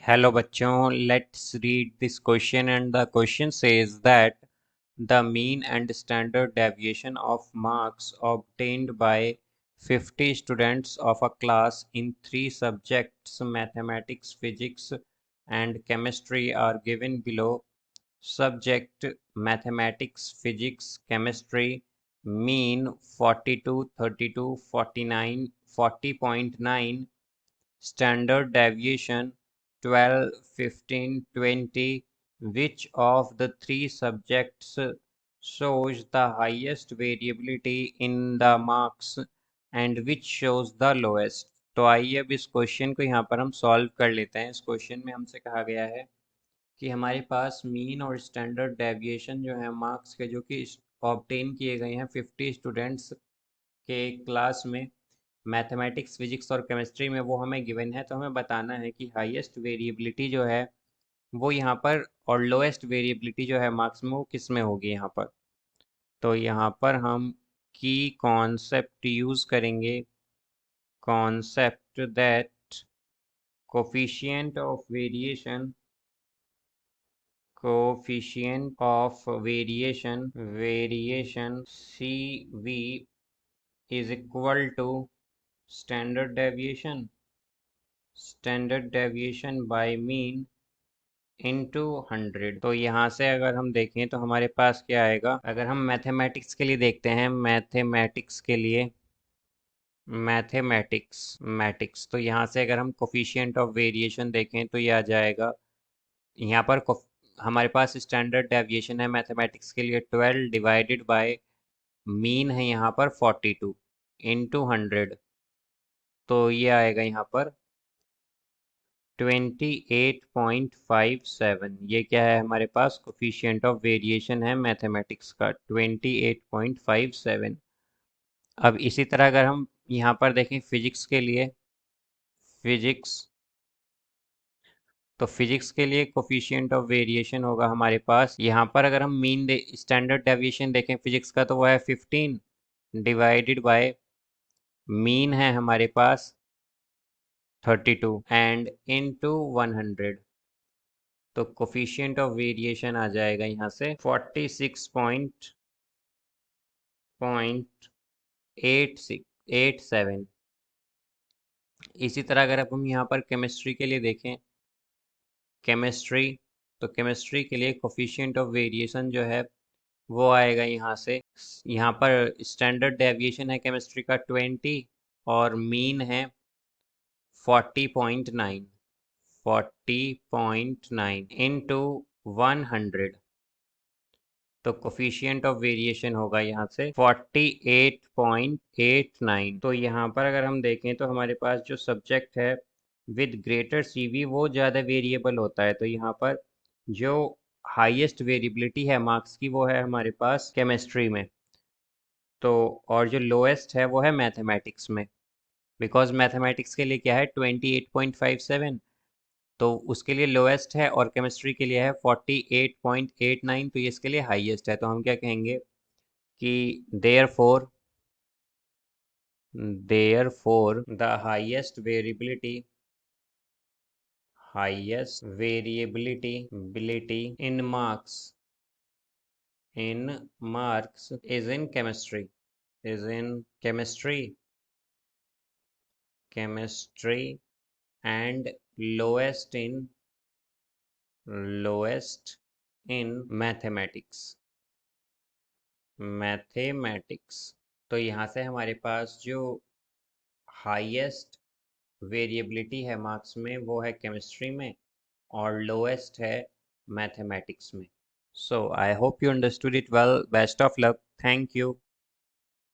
Hello बच्चों, let's read this question and the question says that the mean and standard deviation of marks obtained by 50 students of a class in 3 subjects mathematics, physics and chemistry are given below. Subject mathematics, physics, chemistry mean 42, 32, 49, 40.9. Standard deviation 12, 15, 20. Which of the three subjects shows the highest variability in the marks and which shows the lowest? तो आइए अब इस question को यहाँ पर हम solve कर लेते हैं। इस क्वेश्चन में हमसे कहा गया है कि हमारे पास मीन और स्टैंडर्ड डेविएशन जो है मार्क्स के, जो कि ऑब्टेन किए गए हैं 50 स्टूडेंट्स के क्लास में मैथमेटिक्स, फिजिक्स और केमिस्ट्री में, वो हमें गिवन है। तो हमें बताना है कि हाईएस्ट वेरिएबिलिटी जो है वो यहाँ पर और लोएस्ट वेरिएबिलिटी जो है मार्क्स में वो किस में होगी यहाँ पर। तो यहाँ पर हम की कॉन्सेप्ट यूज़ करेंगे, concept that coefficient of variation, coefficient of variation CV is equal to standard deviation by mean into 100। तो यहाँ से अगर हम देखें तो हमारे पास क्या आएगा। अगर हम मैथमेटिक्स के लिए देखते हैं, मैथमेटिक्स तो यहाँ से अगर हम कोफिशिएंट ऑफ वेरिएशन देखें तो ये आ जाएगा। यहाँ पर हमारे पास स्टैंडर्ड डेविएशन है मैथमेटिक्स के लिए 12 डिवाइडेड बाय मीन है यहाँ पर 42 इंटू 100। तो ये आएगा यहाँ पर 28.57। ये क्या है हमारे पास, कोफिशिएंट ऑफ वेरिएशन है मैथमेटिक्स का 28.57। अब इसी तरह अगर हम यहाँ पर देखें फिजिक्स के लिए, फिजिक्स तो फिजिक्स के लिए कोफिशिएंट ऑफ वेरिएशन होगा हमारे पास यहाँ पर, अगर हम स्टैंडर्ड डेविएशन देखें फिजिक्स का तो वो है 15 डिवाइडेड बाय मीन है हमारे पास 32 एंड इनटू 100। तो कोफिशिएंट ऑफ वेरिएशन आ जाएगा यहाँ से 46.87। इसी तरह अगर अब हम यहाँ पर केमिस्ट्री के लिए देखें, केमिस्ट्री तो केमिस्ट्री के लिए कोफिशिएंट ऑफ वेरिएशन जो है वो आएगा यहाँ से। यहाँ पर स्टैंडर्ड डेविएशन है केमिस्ट्री का 20 और मीन है 40.9 इंटू 100। तो कोफिशिएंट ऑफ वेरिएशन होगा यहाँ से 48.89। तो यहाँ पर अगर हम देखें तो हमारे पास जो सब्जेक्ट है विद ग्रेटर CV वो ज़्यादा वेरिएबल होता है। तो यहाँ पर जो हाईएस्ट वेरिएबिलिटी है मार्क्स की वो है हमारे पास केमिस्ट्री में। तो और जो लोएस्ट है वो है मैथमेटिक्स में, बिकॉज मैथमेटिक्स के लिए क्या है 28.57, तो उसके लिए लोएस्ट है और केमिस्ट्री के लिए है 48.89, तो ये इसके लिए हाईएस्ट है। तो हम क्या कहेंगे कि therefore the highest variability in marks is in chemistry and lowest in mathematics. तो यहाँ से हमारे पास जो हाईएस्ट वेरिएबिलिटी है मार्क्स में वो है केमिस्ट्री में और लोएस्ट है मैथमेटिक्स में। So I hope you understood it well. Best of luck. Thank you.